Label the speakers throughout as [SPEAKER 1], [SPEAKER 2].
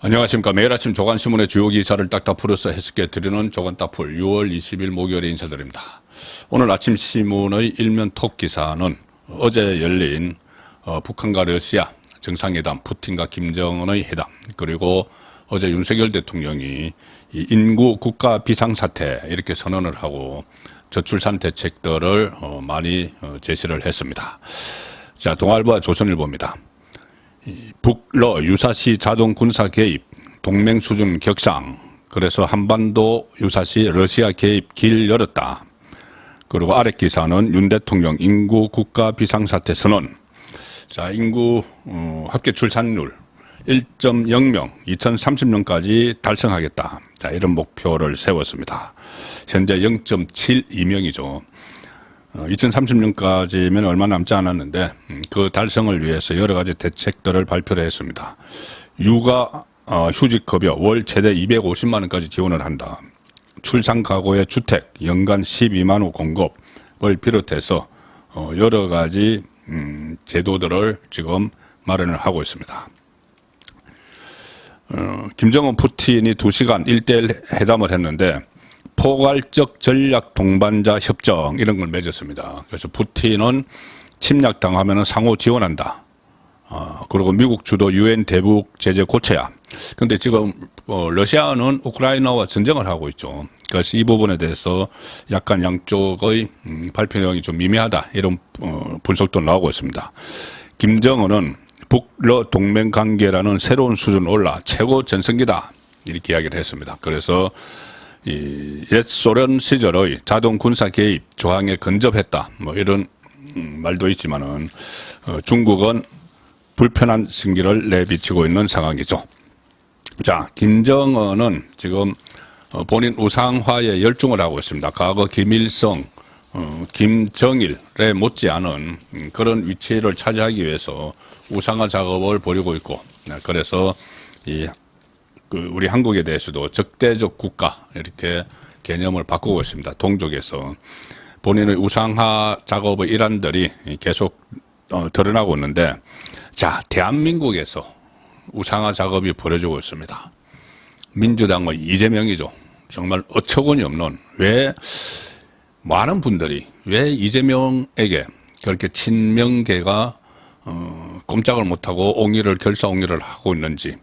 [SPEAKER 1] 안녕하십니까. 매일 아침 조간신문의 주요 기사를 딱딱 풀어서 해석해 드리는 조간따풀 6월 20일 목요일에 인사드립니다. 오늘 아침 신문의 일면 톱 기사는 어제 열린 북한과 러시아 정상회담, 푸틴과 김정은의 회담, 그리고 어제 윤석열 대통령이 이 인구 국가 비상사태 이렇게 선언을 하고 저출산 대책들을 많이 제시를 했습니다. 자, 동아일보와 조선일보입니다. 북러 유사시 자동 군사 개입, 동맹 수준 격상, 그래서 한반도 유사시 러시아 개입 길 열었다. 그리고 아래 기사는 윤 대통령 인구 국가 비상사태 선언. 자, 인구 합계 출산율 1.0명 2030년까지 달성하겠다. 자, 이런 목표를 세웠습니다. 현재 0.72명이죠. 2030년까지면 얼마 남지 않았는데 그 달성을 위해서 여러 가지 대책들을 발표를 했습니다. 육아 휴직급여 월 최대 250만 원까지 지원을 한다. 출산 가구의 주택 연간 12만 호 공급을 비롯해서 여러 가지 제도들을 지금 마련을 하고 있습니다. 김정은 푸틴이 2시간 1대1 회담을 했는데 포괄적 전략 동반자 협정 이런 걸 맺었습니다. 그래서 푸틴은 침략당하면 상호 지원한다. 그리고 미국 주도 유엔 대북 제재 고쳐야. 그런데 지금 러시아는 우크라이나와 전쟁을 하고 있죠. 그래서 이 부분에 대해서 약간 양쪽의 발표 내용이 좀 미미하다 이런 분석도 나오고 있습니다. 김정은은 북러 동맹 관계라는 새로운 수준 올라 최고 전성기다 이렇게 이야기를 했습니다. 그래서 옛 소련 시절의 자동 군사 개입 조항에 근접했다. 뭐 이런 말도 있지만은 중국은 불편한 승기를 내비치고 있는 상황이죠. 자, 김정은은 지금 본인 우상화에 열중을 하고 있습니다. 과거 김일성, 김정일에 못지않은 그런 위치를 차지하기 위해서 우상화 작업을 벌이고 있고, 그래서 우리 한국에 대해서도 적대적 국가 이렇게 개념을 바꾸고 있습니다. 동족에서 본인의 우상화 작업의 일환들이 계속 드러나고 있는데, 자, 대한민국에서 우상화 작업이 벌어지고 있습니다. 민주당의 이재명이죠. 정말 어처구니 없는, 왜 많은 분들이 왜 이재명에게 그렇게 친명계가 꼼짝을 못하고 결사옹위를 하고 있는지.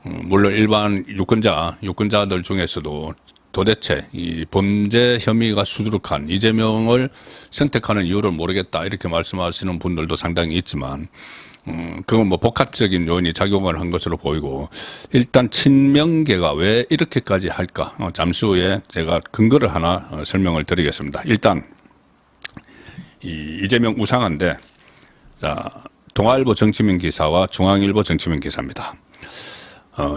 [SPEAKER 1] 물론 일반 유권자들 중에서도 도대체 이 범죄 혐의가 수두룩한 이재명을 선택하는 이유를 모르겠다 이렇게 말씀하시는 분들도 상당히 있지만 그건 뭐 복합적인 요인이 작용을 한 것으로 보이고, 일단 친명계가 왜 이렇게까지 할까 잠시 후에 제가 근거를 하나 설명을 드리겠습니다. 일단 이재명 우상화인데, 자, 동아일보 정치면 기사와 중앙일보 정치면 기사입니다.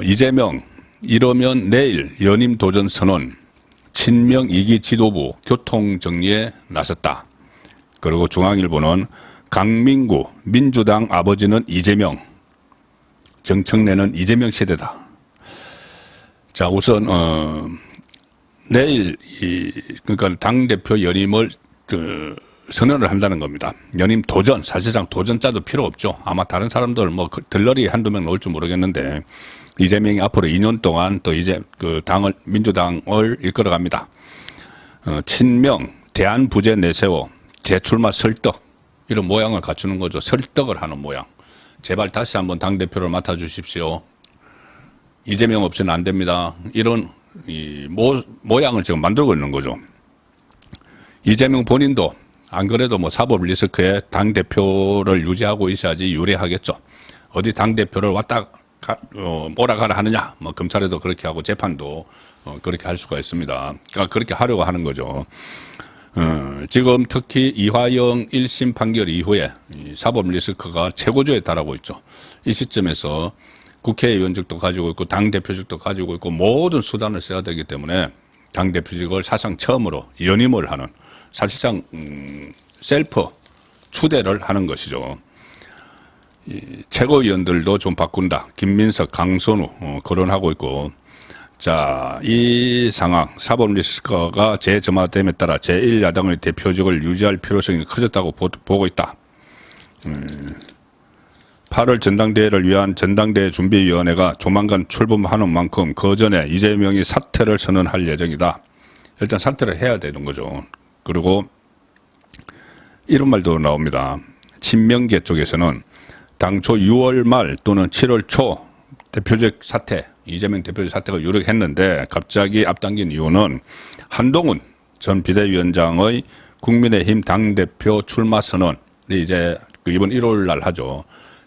[SPEAKER 1] 이재명 이러면 내일 연임 도전 선언, 친명 2기 지도부 교통 정리에 나섰다. 그리고 중앙일보는 강민구 민주당 아버지는 이재명, 정청래는 이재명 세대다. 자, 우선 내일 그러니까 당 대표 연임을 선언을 한다는 겁니다. 연임 도전, 사실상 도전자도 필요 없죠. 아마 다른 사람들 뭐 들러리 한두 명 나올 줄 모르겠는데, 이재명이 앞으로 2년 동안 또 이제 민주당을 이끌어갑니다. 친명, 대안부재 내세워, 재출마 설득, 이런 모양을 갖추는 거죠. 설득을 하는 모양. 제발 다시 한번 당대표를 맡아주십시오. 이재명 없이는 안 됩니다. 이런 모양을 지금 만들고 있는 거죠. 이재명 본인도 안 그래도 뭐 사법 리스크에 당대표를 유지하고 있어야지 유리하겠죠. 어디 당대표를 몰아가라 하느냐, 뭐 검찰에도 그렇게 하고 재판도 그렇게 할 수가 있습니다. 그러니까 그렇게 하려고 하는 거죠. 지금 특히 이화영 1심 판결 이후에 사법 리스크가 최고조에 달하고 있죠. 이 시점에서 국회의원직도 가지고 있고 당대표직도 가지고 있고 모든 수단을 써야 되기 때문에 당대표직을 사상 처음으로 연임을 하는, 사실상 셀프 추대를 하는 것이죠. 최고위원들도 좀 바꾼다. 김민석, 강선우 거론하고 있고, 자, 이 상황 사법 리스크가 재점화됨에 따라 제1야당의 대표직을 유지할 필요성이 커졌다고 보고 있다. 8월 전당대회를 위한 전당대회 준비위원회가 조만간 출범하는 만큼 그 전에 이재명이 사퇴를 선언할 예정이다. 일단 사퇴를 해야 되는 거죠. 그리고 이런 말도 나옵니다. 친명계 쪽에서는 당초 6월 말 또는 7월 초 대표적 사퇴, 이재명 대표적 사퇴가 유력했는데 갑자기 앞당긴 이유는 한동훈 전 비대위원장의 국민의힘 당대표 출마 선언, 이제 이번 1월 날 하죠.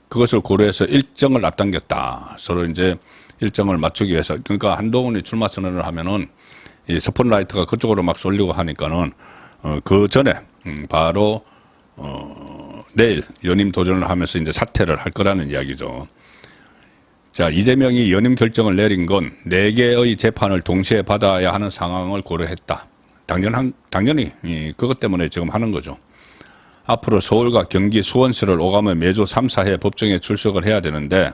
[SPEAKER 1] 그것을 고려해서 일정을 앞당겼다. 서로 이제 일정을 맞추기 위해서. 그러니까 한동훈이 출마 선언을 하면은 이 스포트라이트가 그쪽으로 막 쏠리고 하니까는 그 전에 바로 내일 연임 도전을 하면서 이제 사퇴를 할 거라는 이야기죠. 자, 이재명이 연임 결정을 내린 건 4개의 재판을 동시에 받아야 하는 상황을 고려했다. 당연히 그것 때문에 지금 하는 거죠. 앞으로 서울과 경기, 수원시를 오가며 매주 3, 4회 법정에 출석을 해야 되는데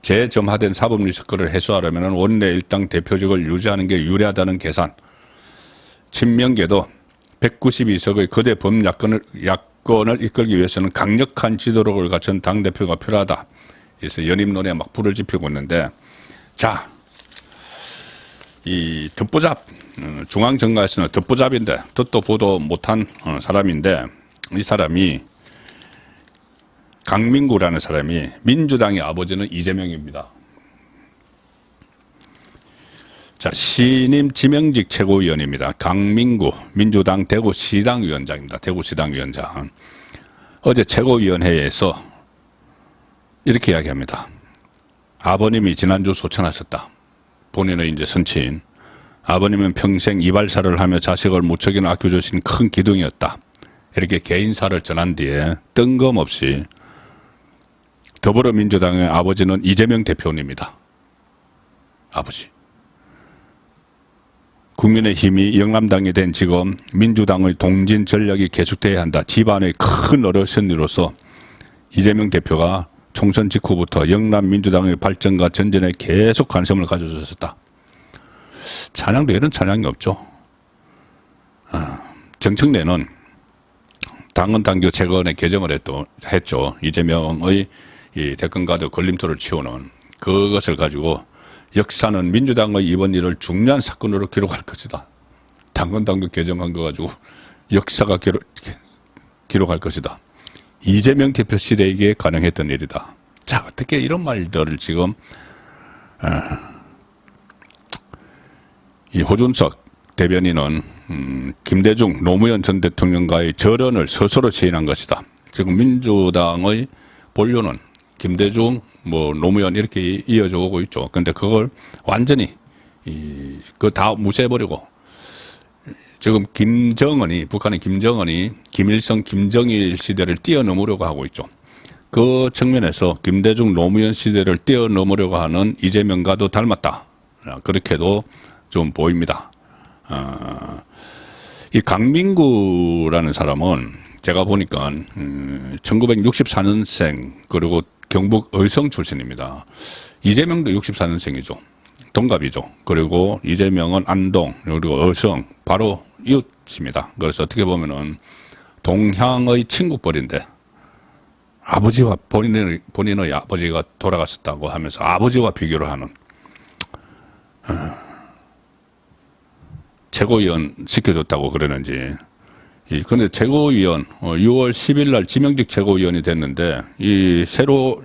[SPEAKER 1] 재점화된 사법 리스크를 해소하려면 원내 일당 대표직을 유지하는 게 유리하다는 계산. 친명계도 192석의 거대 범야권을 이끌기 위해서는 강력한 지도력을 갖춘 당대표가 필요하다. 그래서 연임론에 막 불을 지피고 있는데, 자, 이 듣보잡, 중앙정가에서는 듣보잡인데 듣도 보도 못한 사람인데, 이 사람이 강민구라는 사람이 민주당의 아버지는 이재명입니다. 자, 신임 지명직 최고위원입니다. 강민구 민주당 대구시당 위원장입니다. 대구시당 위원장. 어제 최고위원회에서 이렇게 이야기합니다. 아버님이 지난주 소천하셨다. 본인의 이제 선친. 아버님은 평생 이발사를 하며 자식을 무척이나 아껴주신 큰 기둥이었다. 이렇게 개인사를 전한 뒤에 뜬금없이 더불어민주당의 아버지는 이재명 대표입니다. 아버지. 국민의힘이 영남당이 된 지금 민주당의 동진 전략이 계속돼야 한다. 집안의 큰 어르신으로서 이재명 대표가 총선 직후부터 영남 민주당의 발전과 전진에 계속 관심을 가져주셨다. 찬양도 이런 찬양이 없죠. 정청래는 당헌 당규 최근에 개정을 했죠. 이재명의 이 대권가드 걸림돌을 치우는 그것을 가지고 역사는 민주당의 이번 일을 중요한 사건으로 기록할 것이다. 당헌 당규 개정한 거 가지고 역사가 기록할 것이다. 이재명 대표 시대에게 가능했던 일이다. 자, 어떻게 이런 말들을 지금 이 호준석 대변인은 김대중 노무현 전 대통령과의 절연을 스스로 시인한 것이다. 지금 민주당의 본류는 김대중, 노무현 이렇게 이어져 오고 있죠. 그런데 그걸 완전히 그거 다 무시해버리고 지금 북한의 김정은이 김일성, 김정일 시대를 뛰어넘으려고 하고 있죠. 그 측면에서 김대중, 노무현 시대를 뛰어넘으려고 하는 이재명과도 닮았다. 그렇게도 좀 보입니다. 이 강민구라는 사람은 제가 보니까 1964년생 그리고 경북 의성 출신입니다. 이재명도 64년생이죠. 동갑이죠. 그리고 이재명은 안동 그리고 의성 바로 이웃입니다. 그래서 어떻게 보면은 동향의 친구뻘인데 아버지와 본인의 아버지가 돌아갔었다고 하면서 아버지와 비교를 하는 최고위원 시켜줬다고 그러는지. 근데 최고위원 6월 10일 날 지명직 최고위원이 됐는데 이 새로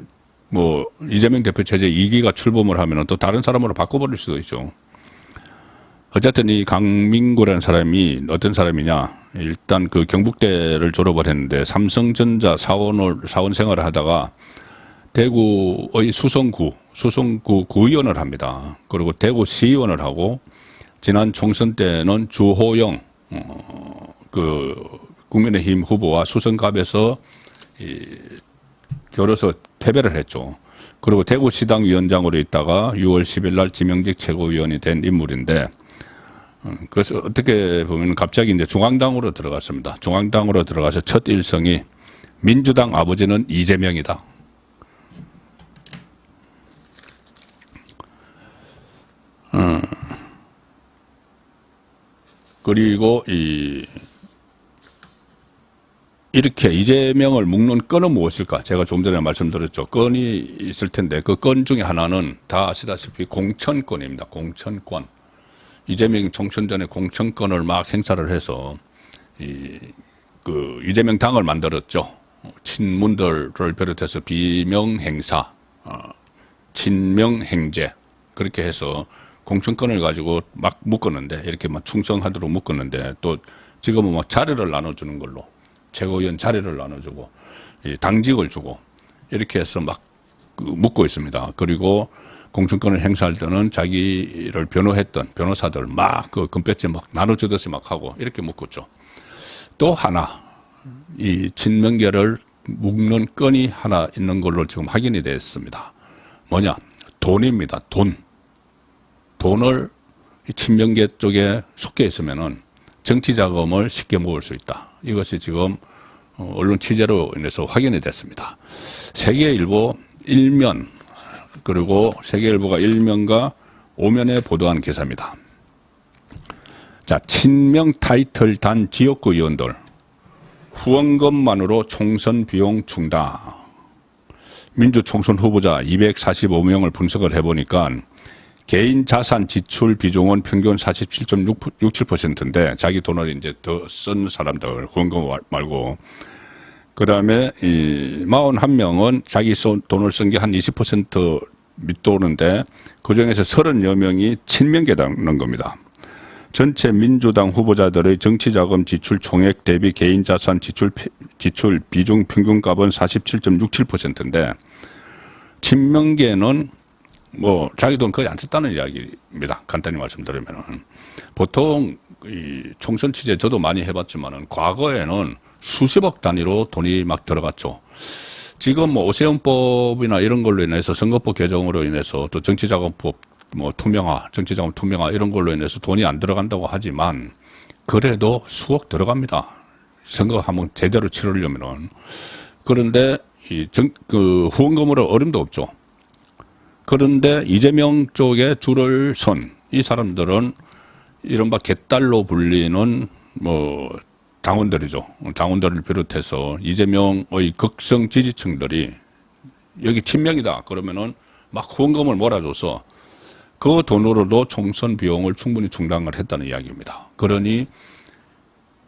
[SPEAKER 1] 이재명 대표 체제 2기가 출범을 하면 또 다른 사람으로 바꿔버릴 수도 있죠. 어쨌든 이 강민구라는 사람이 어떤 사람이냐. 일단 그 경북대를 졸업을 했는데 삼성전자 사원 생활을 하다가 대구의 수성구 구의원을 합니다. 그리고 대구 시의원을 하고 지난 총선 때는 주호영 국민의힘 후보와 수성갑에서 겨뤄서 패배를 했죠. 그리고 대구시당 위원장으로 있다가 6월 10일 날 지명직 최고위원이 된 인물인데, 그래서 어떻게 보면 갑자기 이제 중앙당으로 들어갔습니다. 중앙당으로 들어가서 첫 일성이 민주당 아버지는 이재명이다. 그리고 이렇게 이재명을 묶는 건은 무엇일까? 제가 좀 전에 말씀드렸죠. 건이 있을 텐데 그 건 중에 하나는 다 아시다시피 공천권입니다. 공천권. 이재명 총선 전에 공천권을 막 행사를 해서 이재명 당을 만들었죠. 친문들을 비롯해서 비명 행사, 친명 행제 그렇게 해서 공천권을 가지고 막 묶었는데 이렇게 막 충성하도록 묶었는데 또 지금은 막 자리를 나눠주는 걸로 최고위원 자리를 나눠주고 당직을 주고 이렇게 해서 막 묶고 있습니다. 그리고 공천권을 행사할 때는 자기를 변호했던 변호사들 막 그 금배지 막 나눠주듯이 막 하고 이렇게 묶었죠. 또 하나 이 친명계를 묶는 건이 하나 있는 걸로 지금 확인이 됐습니다. 뭐냐? 돈입니다. 돈을 친명계 쪽에 속해 있으면은 정치 자금을 쉽게 모을 수 있다. 이것이 지금 언론 취재로 인해서 확인이 됐습니다. 세계일보 1면 그리고 세계일보가 1면과 5면에 보도한 기사입니다. 자, 친명 타이틀 단 지역구 의원들 후원금만으로 총선 비용 충당. 민주총선 후보자 245명을 분석을 해보니까 개인 자산 지출 비중은 평균 47.67%인데 자기 돈을 이제 더 쓴 사람들 후원금 말고 그 다음에 41명은 자기 돈을 쓴 게 한 20% 밑도는데 그중에서 30여 명이 친명계라는 겁니다. 전체 민주당 후보자들의 정치자금 지출 총액 대비 개인 자산 지출 비중 평균값은 47.67%인데 친명계는 뭐 자기 돈 거의 안 썼다는 이야기입니다. 간단히 말씀드리면은 보통 이 총선 취재 저도 많이 해봤지만은 과거에는 수십억 단위로 돈이 막 들어갔죠. 지금 뭐 오세훈법이나 이런 걸로 인해서 선거법 개정으로 인해서 또 정치자금법 뭐 투명화, 정치자금 투명화 이런 걸로 인해서 돈이 안 들어간다고 하지만 그래도 수억 들어갑니다. 선거 한번 제대로 치르려면은. 그런데 그 후원금으로 어림도 없죠. 그런데 이재명 쪽에 줄을 선 이 사람들은 이른바 개딸로 불리는 뭐 당원들이죠. 당원들을 비롯해서 이재명의 극성 지지층들이 여기 친명이다 그러면은 막 후원금을 몰아줘서 그 돈으로도 총선 비용을 충분히 충당을 했다는 이야기입니다. 그러니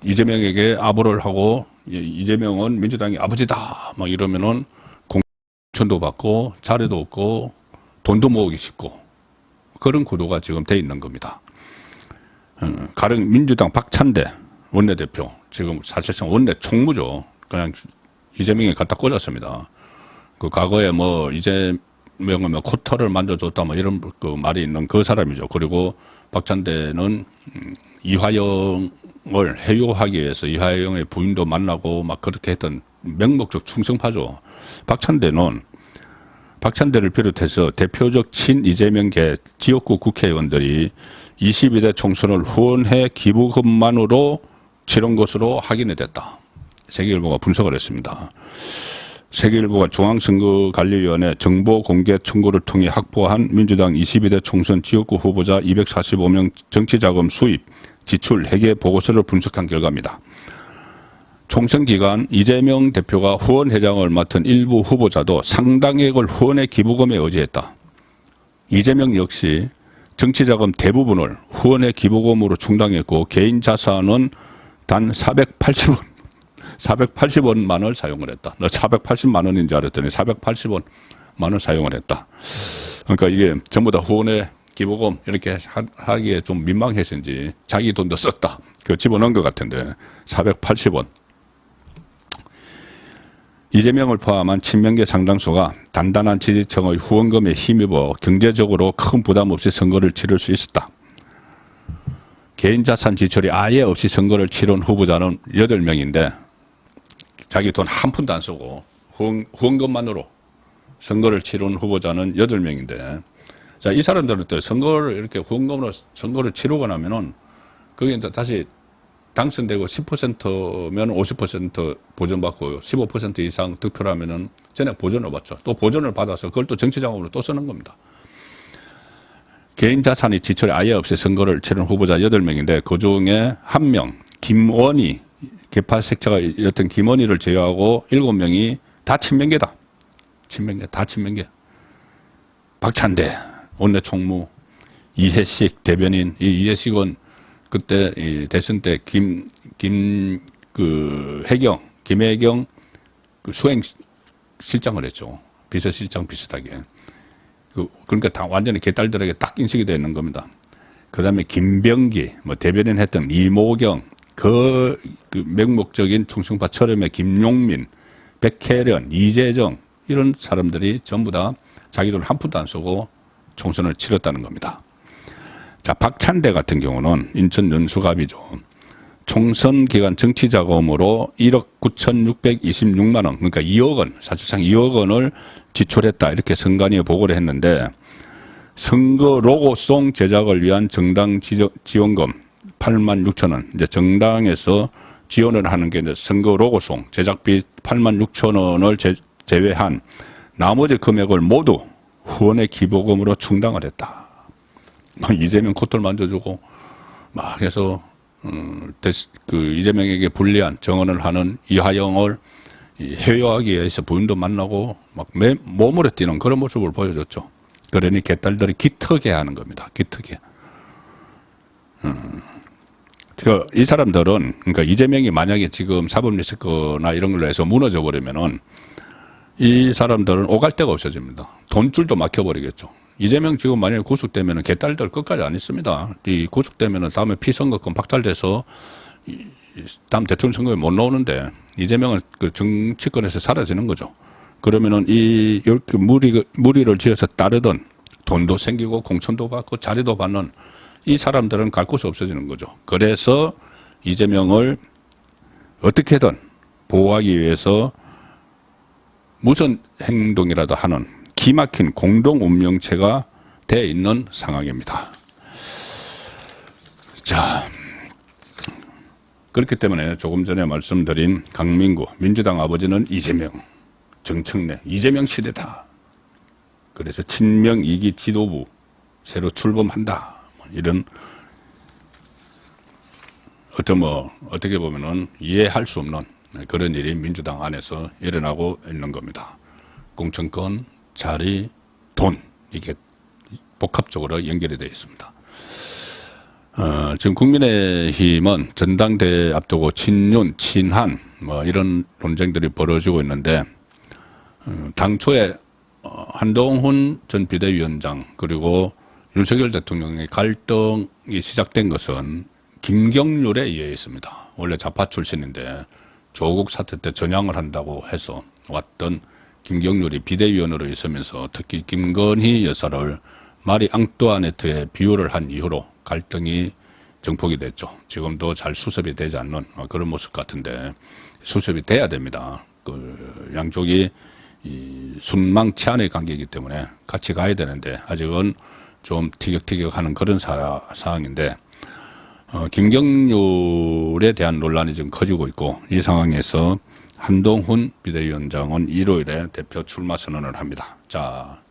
[SPEAKER 1] 이재명에게 아부를 하고 이재명은 민주당의 아버지다 막 이러면은 공천도 받고 자리도 없고 돈도 모으기 쉽고 그런 구도가 지금 돼 있는 겁니다. 가령 민주당 박찬대 원내대표 지금 사실상 원내 총무죠. 그냥 이재명이 갖다 꽂았습니다. 그 과거에 뭐 이재명은 뭐 코털을 만져줬다 뭐 이런 그 말이 있는 그 사람이죠. 그리고 박찬대는 이화영을 해요하기 위해서 이화영의 부인도 만나고 막 그렇게 했던 맹목적 충성파죠. 박찬대를 비롯해서 대표적 친이재명계 지역구 국회의원들이 22대 총선을 후원해 기부금만으로 치른 것으로 확인이 됐다. 세계일보가 분석을 했습니다. 세계일보가 중앙선거관리위원회 정보공개 청구를 통해 확보한 민주당 22대 총선 지역구 후보자 245명 정치자금 수입, 지출, 회계 보고서를 분석한 결과입니다. 총선 기간 이재명 대표가 후원회장을 맡은 일부 후보자도 상당액을 후원의 기부금에 의지했다. 이재명 역시 정치자금 대부분을 후원의 기부금으로 충당했고 개인 자산은 단 480원만 원 사용을 했다. 너 480만 원인 줄 알았더니 480원만 원 사용을 했다. 그러니까 이게 전부 다 후원의 기부금 이렇게 하기에 좀 민망해서인지 자기 돈도 썼다. 그 집어넣은 것 같은데 480원. 이재명을 포함한 친명계 상당수가 단단한 지지층의 후원금에 힘입어 경제적으로 큰 부담 없이 선거를 치를 수 있었다. 개인 자산 지출이 아예 없이 선거를 치른 후보자는 8명인데 자기 돈 한 푼도 안 쓰고 후원금만으로 선거를 치른 후보자는 8명인데 자, 이 사람들은 또 선거를 이렇게 후원금으로 선거를 치르고 나면은 그게 다시 당선되고 10%면 50% 보전받고 15% 이상 득표라면은 전에 보전을 받죠. 또 보전을 받아서 그걸 또 정치자금으로 또 쓰는 겁니다. 개인 자산이 지출이 아예 없이 선거를 치른 후보자 8명인데 그 중에 한 명, 김원희 개파 색차가였던 김원희를 제외하고 7명이 다 친명계다. 다 친명계. 박찬대 원내 총무, 이해식 대변인. 이 이해식은 그때 이 대선 때 김혜경 그 수행 실장을 했죠. 비서실장 비슷하게. 그러니까 다 완전히 개딸들에게 딱 인식이 되어 있는 겁니다. 그 다음에 김병기, 뭐 대변인 했던 이모경, 그 맹목적인 충성파 철험의 김용민, 백혜련, 이재정, 이런 사람들이 전부 다 자기 돈 한 푼도 안 쓰고 총선을 치렀다는 겁니다. 자, 박찬대 같은 경우는 인천 연수갑이죠. 총선 기간 정치 자금으로 1억 9,626만 원, 그러니까 2억 원, 사실상 2억 원을 지출했다. 이렇게 선관위에 보고를 했는데, 선거 로고송 제작을 위한 정당 지원금 8만 6천 원. 이제 정당에서 지원을 하는 게 이제 선거 로고송 제작비 8만 6천 원을 제외한 나머지 금액을 모두 후원의 기부금으로 충당을 했다. 이재명 콧돌 만져주고 막 해서 이재명에게 불리한 정언을 하는 이하영을 회유하기 위해서 부인도 만나고 막 몸으로 뛰는 그런 모습을 보여줬죠. 그러니 개딸들이 기특해 하는 겁니다. 기특해. 이 사람들은, 그러니까 이재명이 만약에 지금 사법리스크나 이런 걸로 해서 무너져 버리면은 이 사람들은 오갈 데가 없어집니다. 돈줄도 막혀버리겠죠. 이재명 지금 만약에 구속되면은 개딸들 끝까지 안 있습니다. 이 구속되면은 다음에 피선거권 박탈돼서 다음 대통령 선거에 못 나오는데 이재명은 그 정치권에서 사라지는 거죠. 그러면은 이렇게 무리를 지어서 따르던 돈도 생기고 공천도 받고 자리도 받는 이 사람들은 갈 곳이 없어지는 거죠. 그래서 이재명을 어떻게든 보호하기 위해서 무슨 행동이라도 하는 기막힌 공동 운명체가 돼 있는 상황입니다. 자, 그렇기 때문에 조금 전에 말씀드린 강민구 민주당 아버지는 이재명, 정청래 이재명 시대다. 그래서 친명 2기 지도부 새로 출범한다. 이런 어떻게 보면은 이해할 수 없는 그런 일이 민주당 안에서 일어나고 있는 겁니다. 공천권, 자리, 돈 이게 복합적으로 연결이 되어 있습니다. 지금 국민의힘은 전당대회 앞두고 친윤, 친한 뭐 이런 논쟁들이 벌어지고 있는데 당초에 한동훈 전 비대위원장 그리고 윤석열 대통령의 갈등이 시작된 것은 김경률에 의해 있습니다. 원래 좌파 출신인데 조국 사태 때 전향을 한다고 해서 왔던 김경률이 비대위원으로 있으면서 특히 김건희 여사를 마리 앙뚜아네트에 비유를 한 이후로 갈등이 정폭이 됐죠. 지금도 잘 수습이 되지 않는 그런 모습 같은데 수습이 돼야 됩니다. 양쪽이 순망치안의 관계이기 때문에 같이 가야 되는데 아직은 좀 티격태격하는 그런 상황인데 김경률에 대한 논란이 지금 커지고 있고 이 상황에서 한동훈 비대위원장은 일요일에 대표 출마 선언을 합니다. 자,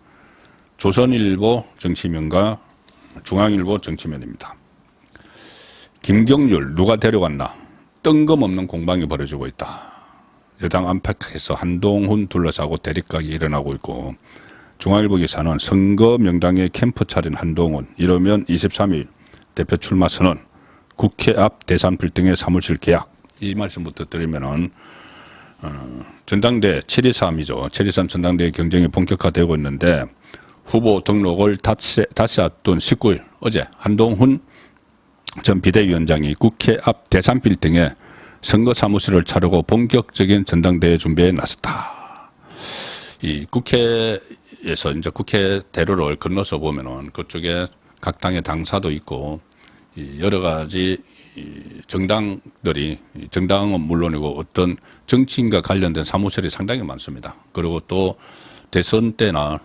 [SPEAKER 1] 조선일보 정치면과 중앙일보 정치면입니다. 김경률 누가 데려갔나? 뜬금없는 공방이 벌어지고 있다. 여당 안팎에서 한동훈 둘러싸고 대립각이 일어나고 있고 중앙일보 기사는 선거 명당에 캠프 차린 한동훈 이러면 23일 대표 출마 선언 국회 앞 대산 빌딩의 사무실 계약 이 말씀부터 드리면은 전당대 7.23이죠. 7.23 전당대 경쟁이 본격화되고 있는데 후보 등록을 다시 앞둔 19일 어제 한동훈 전 비대위원장이 국회 앞 대산 빌딩에 선거 사무실을 차리고 본격적인 전당대회 준비에 나섰다. 이 국회에서 이제 국회 대로를 건너서 보면은 그쪽에 각 당의 당사도 있고 여러 가지 정당들이 정당은 물론이고 어떤 정치인과 관련된 사무실이 상당히 많습니다. 그리고 또 대선 때나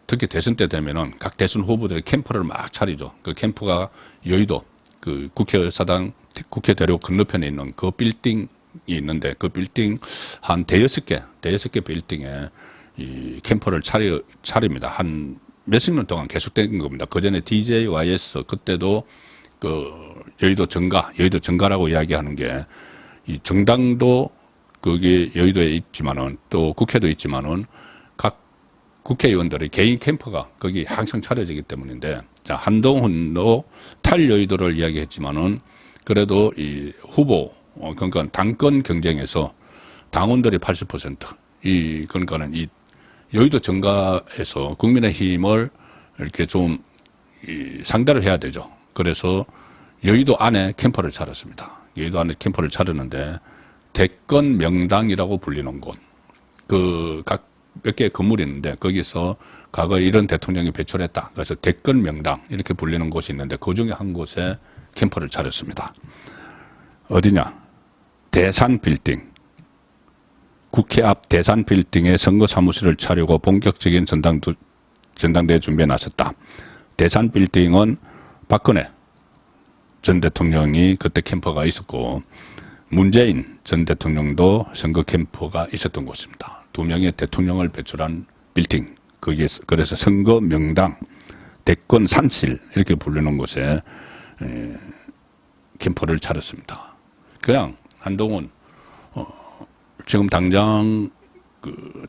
[SPEAKER 1] 특히 대선 때 되면은 각 대선 후보들이 캠프를 막 차리죠. 그 캠프가 여의도 그 국회의사당 국회 대로 건너편에 있는 그 빌딩이 있는데 그 빌딩 한 대여섯 개 빌딩에 이 캠프를 차립니다. 한 몇십 년 동안 계속된 겁니다. 그 전에 DJYS 그때도 그 여의도 정가라고 이야기하는 게 이 정당도 거기 여의도에 있지만은 또 국회도 있지만은 각 국회의원들의 개인 캠프가 거기 항상 차려지기 때문인데, 자, 한동훈도 탈여의도를 이야기했지만은 그래도 이 후보, 그러니까 당권 경쟁에서 당원들이 80%, 그러니까는 이 여의도 정가에서 국민의힘을 이렇게 좀 상대를 해야 되죠. 그래서 여의도 안에 캠프를 차렸습니다. 여의도 안에 캠프를 차렸는데, 대권 명당이라고 불리는 곳, 각 몇 개의 건물이 있는데 거기서 과거에 이런 대통령이 배출했다. 그래서 대권 명당 이렇게 불리는 곳이 있는데 그 중에 한 곳에 캠프를 차렸습니다. 어디냐? 대산 빌딩. 국회 앞 대산 빌딩에 선거 사무실을 차리고 본격적인 전당대회 준비에 나섰다. 대산 빌딩은 박근혜 전 대통령이 그때 캠프가 있었고 문재인 전 대통령도 선거 캠프가 있었던 곳입니다. 두 명의 대통령을 배출한 빌딩, 거기에서 그래서 선거 명당, 대권 산실 이렇게 부르는 곳에 캠프를 차렸습니다. 그냥 한동훈 지금 당장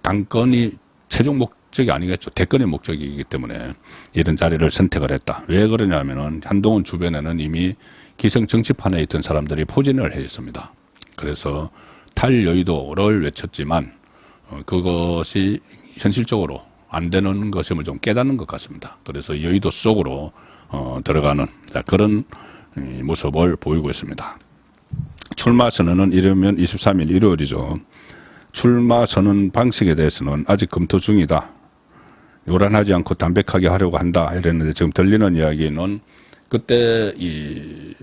[SPEAKER 1] 당권이 최종 목적이 아니겠죠. 대권의 목적이기 때문에 이런 자리를 선택을 했다. 왜 그러냐면은 한동훈 주변에는 이미 기성 정치판에 있던 사람들이 포진을 해 있습니다. 그래서 탈여의도를 외쳤지만 그것이 현실적으로 안 되는 것임을 좀 깨닫는 것 같습니다. 그래서 여의도 속으로 들어가는 그런 모습을 보이고 있습니다. 출마 선언은 이르면 23일 일요일이죠. 출마 선언 방식에 대해서는 아직 검토 중이다. 요란하지 않고 담백하게 하려고 한다 이랬는데 지금 들리는 이야기는 그때 이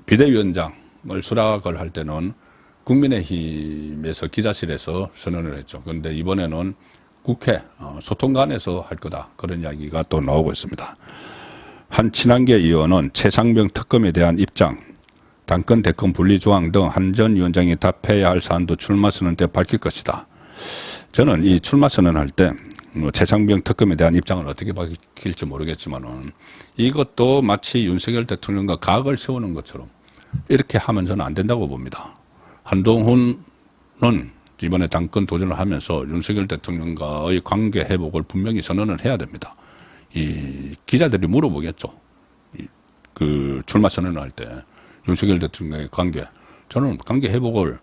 [SPEAKER 1] 비대위원장을 수락을 할 때는 국민의힘에서 기자실에서 선언을 했죠. 그런데 이번에는 국회 소통관에서 할 거다. 그런 이야기가 또 나오고 있습니다. 한 친한계 의원은 최상병 특검에 대한 입장, 당권 대권 분리 조항 등 한 전 위원장이 답해야 할 사안도 출마 선언 때 밝힐 것이다. 저는 이 출마 선언할 때 최상병 특검에 대한 입장을 어떻게 밝힐지 모르겠지만은 이것도 마치 윤석열 대통령과 각을 세우는 것처럼 이렇게 하면 저는 안 된다고 봅니다. 한동훈은 이번에 당권 도전을 하면서 윤석열 대통령과의 관계 회복을 분명히 선언을 해야 됩니다. 이 기자들이 물어보겠죠. 그 출마 선언을 할 때 윤석열 대통령의 관계, 저는 관계 회복을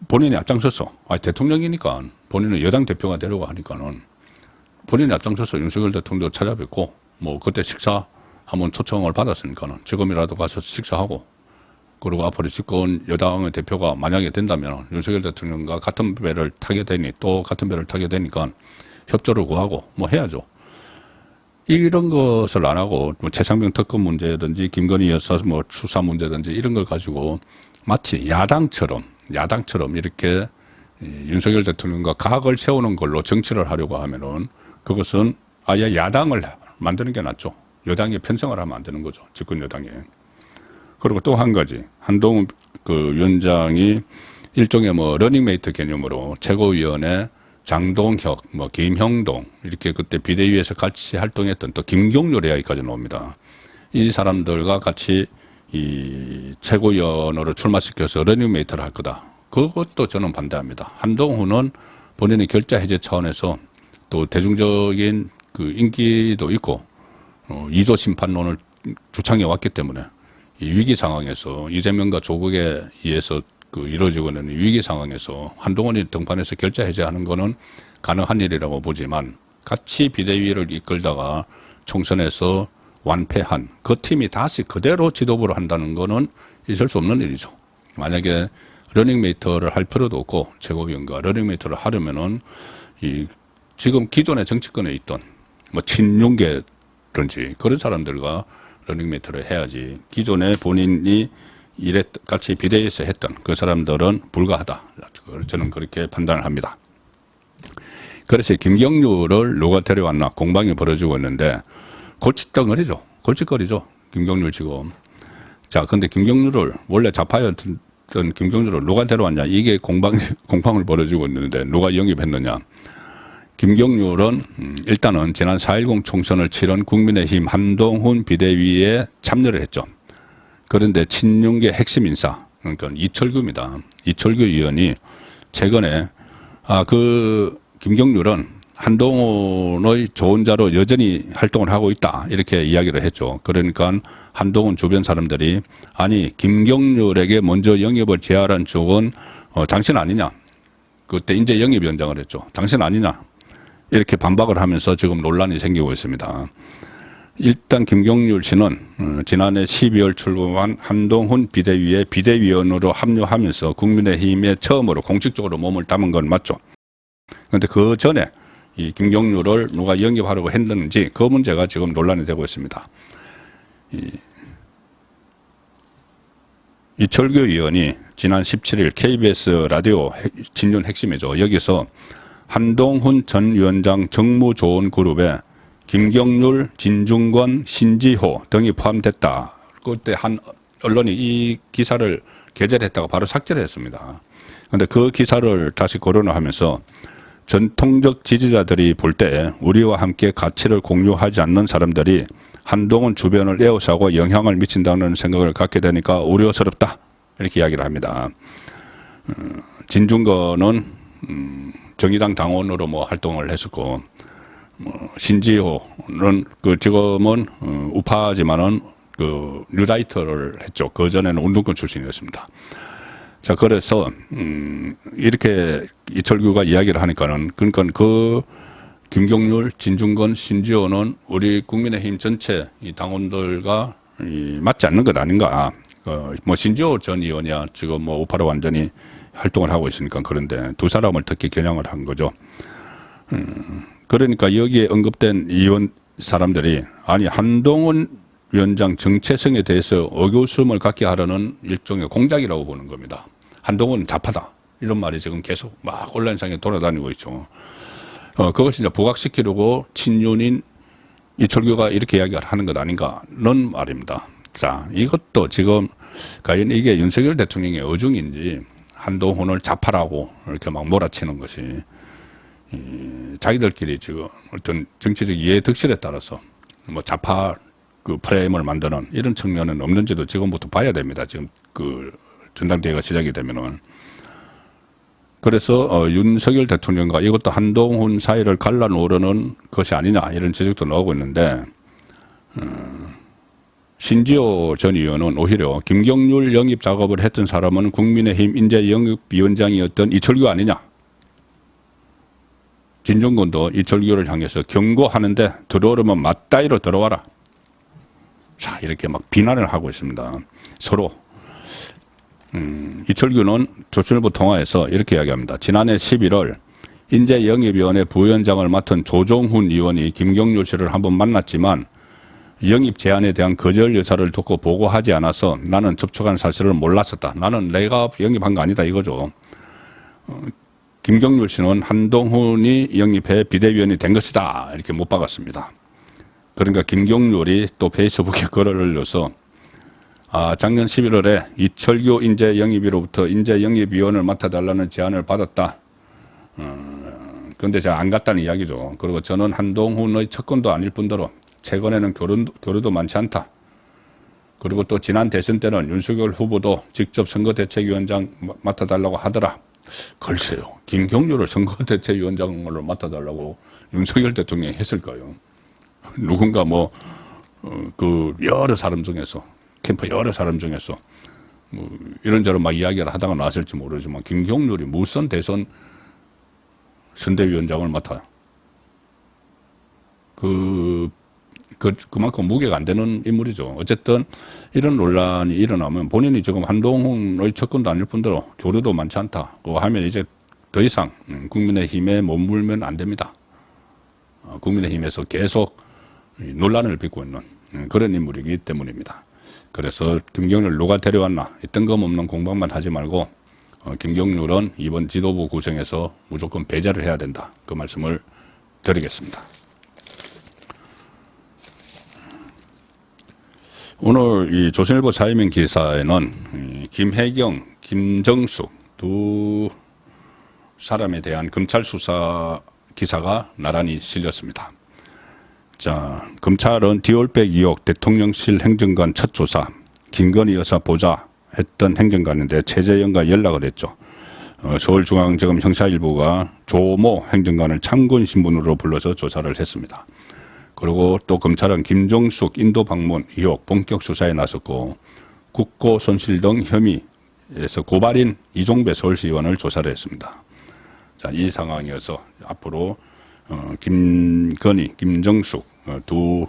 [SPEAKER 1] 본인이 앞장서서, 대통령이니까 본인은 여당 대표가 되려고 하니까는 본인이 앞장서서 윤석열 대통령도 찾아뵙고 뭐 그때 식사 한번 초청을 받았으니까는 지금이라도 가서 식사하고, 그리고 앞으로 집권 여당의 대표가 만약에 된다면 윤석열 대통령과 같은 배를 타게 되니 또 같은 배를 타게 되니까 협조를 구하고 뭐 해야죠. 이런 것을 안 하고 뭐 최상병 특검 문제든지 김건희 여사 뭐 수사 문제든지 이런 걸 가지고 마치 야당처럼 이렇게 윤석열 대통령과 각을 세우는 걸로 정치를 하려고 하면은 그것은 아예 야당을 만드는 게 낫죠. 여당에 편성을 하면 안 되는 거죠. 집권 여당에. 그리고 또 한 가지, 한동훈 그 위원장이 일종의 뭐 러닝메이트 개념으로 최고위원회 장동혁, 뭐 김형동 이렇게 그때 비대위에서 같이 활동했던 또 김경률 이야기까지 나옵니다. 이 사람들과 같이 이 최고위원으로 출마시켜서 러닝메이트를 할 거다. 그것도 저는 반대합니다. 한동훈은 본인의 결자 해제 차원에서 또 대중적인 그 인기도 있고 2조 심판론을 주창해 왔기 때문에 이 위기 상황에서 이재명과 조국에 의해서 그 이루어지고 있는 위기 상황에서 한동훈이 등판해서 결자 해제하는 거는 가능한 일이라고 보지만 같이 비대위를 이끌다가 총선에서 완패한 그 팀이 다시 그대로 지도부를 한다는 거는 있을 수 없는 일이죠. 만약에 러닝메이트를 할 필요도 없고 최고위원과 러닝메이트를 하려면은 이 지금 기존의 정치권에 있던 뭐 친윤계든지 그런 사람들과 러닝메이트를 해야지, 기존에 본인이 같이 비대위에서 했던 그 사람들은 불가하다. 저는 그렇게 판단을 합니다. 그래서 김경률을 누가 데려왔나 공방이 벌어지고 있는데 골칫거리죠. 김경률 지금. 자, 근데 김경률을 원래 좌파였던 김경률을 누가 데려왔냐, 이게 공방을 벌어지고 있는데 누가 영입했느냐. 김경률은 일단은 지난 4.10 총선을 치른 국민의힘 한동훈 비대위에 참여를 했죠. 그런데 친윤계 핵심 인사, 그러니까 이철규입니다. 이철규 의원이 최근에 김경률은 한동훈의 조언자로 여전히 활동을 하고 있다 이렇게 이야기를 했죠. 그러니까 한동훈 주변 사람들이 아니 김경률에게 먼저 영입을 제안한 쪽은 당신 아니냐. 그때 인재 영입위원장을 했죠. 당신 아니냐. 이렇게 반박을 하면서 지금 논란이 생기고 있습니다. 일단 김경률 씨는 지난해 12월 출범한 한동훈 비대위의 비대위원으로 합류하면서 국민의힘에 처음으로 공식적으로 몸을 담은 건 맞죠. 그런데 그 전에 이 김경률을 누가 영입하려고 했는지 그 문제가 지금 논란이 되고 있습니다. 이철규 의원이 지난 17일 KBS 라디오 진윤 핵심이죠. 여기서 한동훈 전 위원장 정무조언 그룹에 김경률, 진중권, 신지호 등이 포함됐다. 그때 한 언론이 이 기사를 게재를 했다가 바로 삭제를 했습니다. 그런데 그 기사를 다시 거론을 하면서 전통적 지지자들이 볼 때 우리와 함께 가치를 공유하지 않는 사람들이 한동훈 주변을 에워싸고 영향을 미친다는 생각을 갖게 되니까 우려스럽다. 이렇게 이야기를 합니다. 진중권은 정의당 당원으로 활동을 했었고, 신지호는 지금은 우파지만은 뉴라이터를 했죠. 그 전에는 운동권 출신이었습니다. 자, 그래서 이렇게 이철규가 이야기를 하니까는 그러니까 김경률, 진중권, 신지호는 우리 국민의힘 전체 이 당원들과 맞지 않는 것 아닌가. 신지호 전 의원이야 지금 우파로 완전히 활동을 하고 있으니까 그런데 두 사람을 특히 겨냥을 한 거죠. 그러니까 여기에 언급된 의원 사람들이 아니 한동훈 위원장 정체성에 대해서 의구심을 갖게 하려는 일종의 공작이라고 보는 겁니다. 한동훈은 좌파다. 이런 말이 지금 계속 막 온라인상에 돌아다니고 있죠. 그것을 이제 부각시키려고 친윤인 이철규가 이렇게 이야기를 하는 것 아닌가는 말입니다. 자, 이것도 지금 과연 이게 윤석열 대통령의 의중인지 한동훈을 좌파라고 이렇게 막 몰아치는 것이 자기들끼리 지금 어떤 정치적 이해 득실에 따라서 좌파 프레임을 만드는 이런 측면은 없는지도 지금부터 봐야 됩니다. 지금 전당대회가 시작이 되면은. 그래서 윤석열 대통령과 이것도 한동훈 사이를 갈라놓으려는 것이 아니냐 이런 지적도 나오고 있는데 신지호 전 의원은 오히려 김경률 영입 작업을 했던 사람은 국민의힘 인재 영입위원장이었던 이철규 아니냐. 진중권도 이철규를 향해서 경고하는데 들어오려면 맞다이로 들어와라. 자, 이렇게 막 비난을 하고 있습니다. 서로. 이철규는 조선일보 통화에서 이렇게 이야기합니다. 지난해 11월 인재영입위원회 부위원장을 맡은 조종훈 의원이 김경률 씨를 한번 만났지만 영입 제안에 대한 거절 의사를 듣고 보고하지 않아서 나는 접촉한 사실을 몰랐었다. 나는 내가 영입한 거 아니다 이거죠. 김경률 씨는 한동훈이 영입해 비대위원이 된 것이다. 이렇게 못 박았습니다. 그러니까 김경률이 또 페이스북에 글을 올려서 작년 11월에 이철규 인재영입위로부터 인재영입위원을 맡아달라는 제안을 받았다. 그런데 제가 안 갔다는 이야기죠. 그리고 저는 한동훈의 척건도 아닐 뿐더러 최근에는 교류도 많지 않다. 그리고 또 지난 대선 때는 윤석열 후보도 직접 선거대책위원장 맡아달라고 하더라. 글쎄요. 김경률을 선거대책위원장으로 맡아달라고 윤석열 대통령이 했을까요? 누군가 여러 사람 중에서 캠프 여러 사람 중에서 이런저런 막 이야기를 하다가 나왔을지 모르지만 김경률이 무슨 대선 선대위원장을 맡아요. 그만큼 무게가 안 되는 인물이죠. 어쨌든 이런 논란이 일어나면 본인이 지금 한동훈의 척건도 아닐 뿐더러 교류도 많지 않다고 하면 이제 더 이상 국민의힘에 머물면 안 됩니다. 국민의힘에서 계속 논란을 빚고 있는 그런 인물이기 때문입니다. 그래서 김경률 누가 데려왔나 뜬금없는 공방만 하지 말고 김경률은 이번 지도부 구성에서 무조건 배제를 해야 된다. 그 말씀을 드리겠습니다. 오늘 이 조선일보 자유민 기사에는 김혜경, 김정숙 두 사람에 대한 검찰 수사 기사가 나란히 실렸습니다. 자, 검찰은 디올백 의혹 대통령실 행정관 첫 조사, 김건희 여사 보좌 했던 행정관인데 최재형과 연락을 했죠. 서울중앙지검 형사일부가 조모 행정관을 참고인 신분으로 불러서 조사를 했습니다. 그리고 또 검찰은 김종숙 인도 방문 의혹 본격 수사에 나섰고 국고 손실 등 혐의에서 고발인 이종배 서울시의원을 조사를 했습니다. 자, 이 상황이어서 앞으로 김건희, 김정숙 두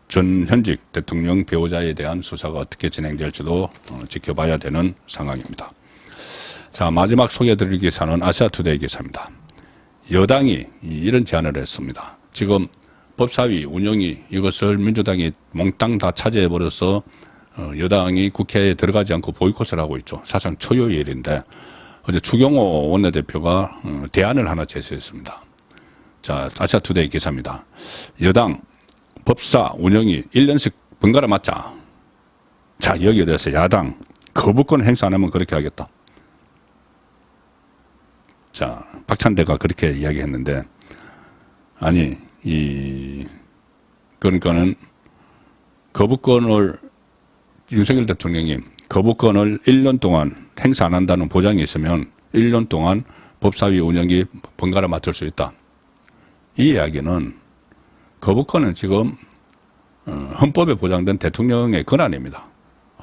[SPEAKER 1] 전 현직 대통령 배우자에 대한 수사가 어떻게 진행될지도 지켜봐야 되는 상황입니다. 자, 마지막 소개해드릴 기사는 아시아투데이 기사입니다. 여당이 이런 제안을 했습니다. 지금 법사위 운영이 이것을 민주당이 몽땅 다 차지해버려서 여당이 국회에 들어가지 않고 보이콧을 하고 있죠. 사실상 초유의 일인데 어제 추경호 원내대표가 대안을 하나 제시했습니다. 자, 아시아투데이 기사입니다. 여당 법사 운영이 1년씩 번갈아 맞자. 자, 여기에 대해서 야당 거부권 행사 안 하면 그렇게 하겠다. 자, 박찬대가 그렇게 이야기했는데 아니 그러니까는 거부권을 윤석열 대통령이 거부권을 1년 동안 행사 안 한다는 보장이 있으면 1년 동안 법사위 운영이 번갈아 맡을 수 있다. 이 이야기는 거부권은 지금 헌법에 보장된 대통령의 권한입니다.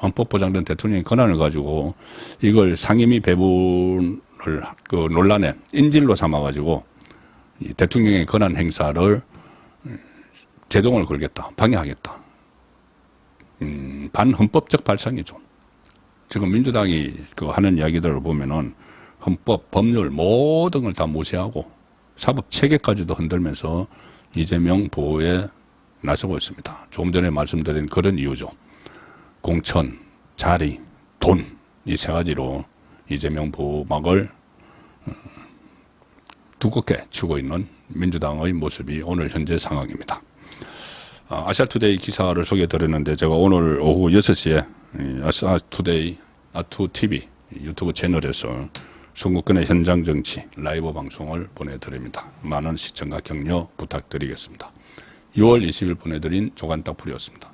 [SPEAKER 1] 헌법 보장된 대통령의 권한을 가지고 이걸 상임위 배분을 그 논란의 인질로 삼아가지고 이 대통령의 권한 행사를 제동을 걸겠다, 방해하겠다. 반헌법적 발상이죠. 지금 민주당이 그 하는 이야기들을 보면은 헌법, 법률 모든 걸 다 무시하고 사법 체계까지도 흔들면서 이재명 보호에 나서고 있습니다. 조금 전에 말씀드린 그런 이유죠. 공천, 자리, 돈, 이 세 가지로 이재명 보호막을 두껍게 치고 있는 민주당의 모습이 오늘 현재 상황입니다. 아시아투데이 기사를 소개해드렸는데 제가 오늘 오후 6시에 아시아투데이, 아투TV 유튜브 채널에서 선거권의 현장 정치 라이브 방송을 보내드립니다. 많은 시청과 격려 부탁드리겠습니다. 6월 20일 보내드린 조간딱풀이었습니다.